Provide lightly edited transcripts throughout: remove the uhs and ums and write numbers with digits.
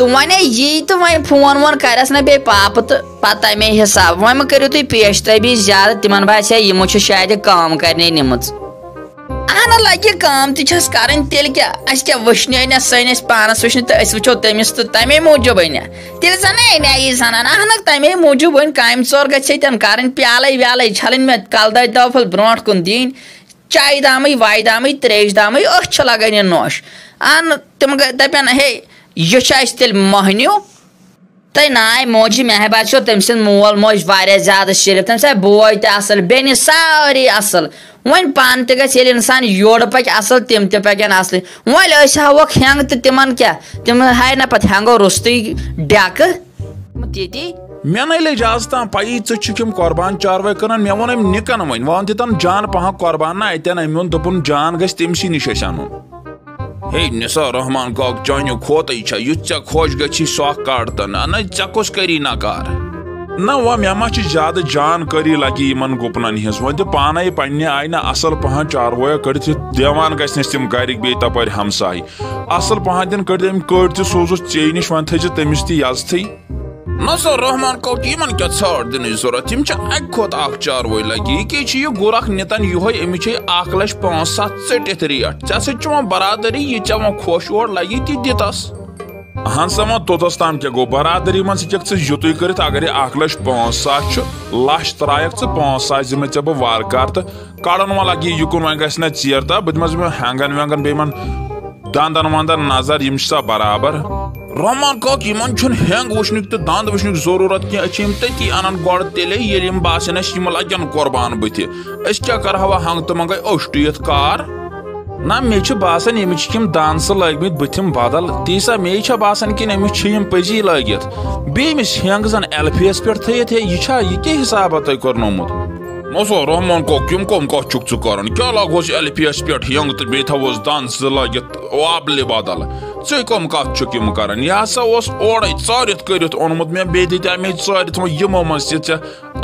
تو ونے یہ تو ونے فون وون کرس نا بے پاپ تو پتہ تمے حساب ونے کرو تھی پیش تبھی زیادہ تمن باسے یمو چھ شاید کام کرنے نمت اہن لگہ کام تس کریں تیل کیا اس کیا وشنے نا سنس پانس وشن تو اس وچو تمس تو تمے موجوب نا تیل زن ای زنان اہن تمے موجوب کام ژور گھے تم کریں پیالے ویالے چھلن میں کل دفل برونٹ کن دین چائے دامے واے دامے تریش دامے أچھ لگان یہ نوش اہن تم دپن ہے یہ تیل مہنیو تہ نائ موجی مہبا چھ تم سن مول موج واریاہ زیادہ شریف تم سا بوے تہ اصل بینہ ساری اصل ون پان تہ گژھِ ییٚلہِ انسان یورٕ پکہِ اصل تم تہ پکن اصل وۄنۍ أسۍ ہاوکھ ہینگ تہ تمن کیاہ تم ہاے نہ پتہٕ ہینگو روستٕے ڈیکہٕ تیتی مے نہ لے جاز تام پی یم قربان چاروے کٕنان مے ووٚن أمۍ نِکن وۄنۍ وۄنۍ دِتن جان پہن قربان نا اتین أمۍ ووٚن دوٚپُن جان گژھِ تٔمسٕے نِش اَسہِ اَنُن ہے نثار رحمان کاک چانیو کھوتے چھا یُتھ ژےٚ خۄش گژھی سُہ اکھ کڑ تہٕ نہ ژےٚ کۄس کری نکار نہ وۄنۍ مےٚ ما چھِ زیادٕ جانکٲری لگہِ یِمن گُپنن ہٕنٛز وۄنۍ تہِ پانے پننہِ آیہِ نہ اصل پہن چاروٲیا کٔڑِتھ دِوان گژھِ نہٕ تِم گرِکۍ بیٚیہِ تپٲرۍ ہمساے اصل پہن دِن کٔڑِتھ أمۍ کٔڑۍ تہِ سوزُس ژیٚیہِ نِش وۄنۍ تھٲیزِ تٔمِس تہِ یزتھٕے نثار رحمان کاک یِمن کیٛاہ ژھانٛڈ دِنٕچ ضروٗرت یِم چھِ اکہِ کھۄتہٕ اکھ چاروٲے لگہِ یہِ کیٛاہ چھِ یہِ گُر اکھ نِتن یِہوے أمِس چھے 1,05,700 ژٔٹِتھ ریٹ ژےٚ سۭتۍ چھُ وۄنۍ برادری یہِ ژےٚ وۄنۍ خۄش اور لگی تہِ دِتس اہن سا وۄنۍ توٚتس تام کیٛاہ گوٚو برادری منٛز ہیٚککھ ژٕ یُتُے کٔرِتھ اگر یہِ 1,05,700 چھُ لچھ ترٛایکھ ژٕ 5,000 دِمے ژےٚ بہٕ وارٕ کارٕ تہٕ کڑن وۄنۍ لگہِ یِکُن وۄنۍ گژھِ نہ ژیر تہٕ بہٕ دِمس ہینگن وینگن بیٚیہِ یِمن دندن وندن نظر یِم چھِ سا برابر رحمان کاک یِمن چھُنہٕ ہینگ وٕچھنُک تہٕ دند وٕچھنُک ضروٗرت کینٛہہ أسۍ چھِ یِم تٔتی انان گۄڈٕ تیٚلے ییٚلہِ یِم باسن اَسہِ یِم لگن قۄربان بٕتھِ أسۍ کیٛاہ کرہاوا ہنگ تہٕ منگے اوٚشٹُے یتھ کار نہ مےٚ چھُ باسان أمِس چھِ یِم دانسہٕ لٲگمٕتۍ بٕتھِم بدل تیٖژاہ مے چھا باسان کِنہٕ أمِس چھِ یِم پٔزی لٲگِتھ بیٚیہِ أمِس ہینگ زن ایلفیس پٮ۪ٹھ تھٲیِتھ ہے یہِ چھا یہِ کیٛاہ حسابا تۄہہِ کوٚرنومُت نثار رحمان کاک یِم کۄم کتھ چھُکھ ژٕ کران کیٛاہ لاگہوس ایلفیس پٮ۪ٹھ ہینگ تہٕ بیٚیہِ تھاوہوس دند زٕ لٲگِتھ وابلہِ بدل ژٕ کۄم کتھ چھُکھ یِم کران یہِ ہسا اوس اورے ژٲرِتھ کٔرِتھ اوٚنمُت مےٚ بیٚیہِ دِتیٛاے مےٚ ژٲرِتھ وۄنۍ یِمو منٛز تہِ ژےٚ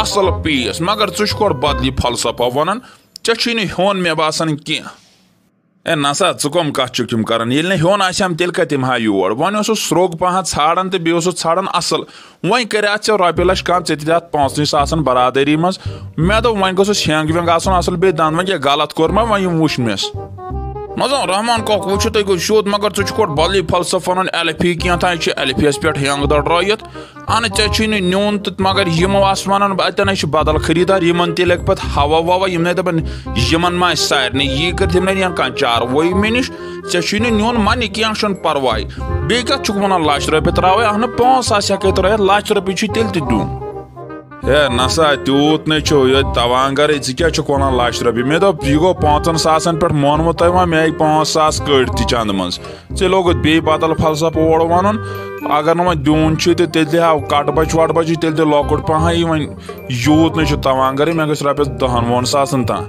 اصل پیٖس مگر ژٕ چھُکھ گۄڈٕ بدلی فلسفہ ونان ژےٚ چھُے نہٕ ہیوٚن مےٚ باسان کینٛہہ اے نسا ژٕ کۄم کتھ چھُکھ یِم کران ییٚلہِ نہٕ ہیوٚن آسہم تیٚلہِ کتہِ یِمہٕ ہا یور وۄنۍ اوسُس سرٛوگ پہن ژھانڈان تہٕ بیٚیہِ اوسُس ژھانڈان اصل وۄنۍ کریاتھ ژےٚ رۄپیہِ لچھ کم ژےٚ دِتیاتھ 5 ساسن برادری منٛز مےٚ دوٚپ وۄنۍ گوٚژھُس ہینگ وینگ آسُن اصل بیٚیہِ دند وۄنۍ کیٛاہ غلط کوٚر مےٚ وۄنۍ یِم وٕچھ مےٚ نثار رحمان کاک وٕچھِو تُہۍ گوٚو سیوٚد مگر ژٕ چھُکھ گۄڈٕ بدلی فلسفہ ونان ایلفی کینٛہہ چھِ ایلفیس پٮ۪ٹھ ہینگ دڑرٲیِتھ اہن ژےٚ چھُے نہٕ نیُن تہٕ مگر یِمو آسہٕ ونان اتٮ۪ن چھِ بدل خریٖدار یِمن تہِ لگہِ پتہٕ ہوا ووا یِم نَے دپان یِمن ما آسہِ سارنٕے یی کٔرِتھ یِم نَے نِیَن کانٛہہ چاروٲے مےٚ نِش ژےٚ چھُے نہٕ نیُن ما نہِ کینٛہہ چھُنہٕ پرواے بیٚیہِ کتھ چھُکھ ونان 1,00,000 تراوے اہنہٕ 5,000 ہیٚکے ترٲیِتھ 1,00,000 چھُے تیٚلہِ تہِ دیُن ہے نسا تیوٗت نَے چھُ ییٚتہِ تَوانگرے ژٕ کیٛاہ چھُکھ ونان 1,00,000 مےٚ دوٚپ یہِ گوٚو 5 ساسن پٮ۪ٹھ مونوٕ تۄہہِ وۄنۍ مےٚ 5,000 کٔڑۍ تہِ چندٕ منٛز ژےٚ لوگُتھ بیٚیہِ بدل فلسفہٕ اورٕ ونُن اگر نہٕ وۄنۍ دیُن چھُے تہٕ تیٚلہِ ہاو کٹہٕ بچہِ وٹہٕ بچہِ تیٚلہِ دِ لۄکُٹ پہن یہِ وۄنۍ یوٗت نَے چھُ تَوانگرے مےٚ گژھِ رۄپیس 10-20 ساسن تام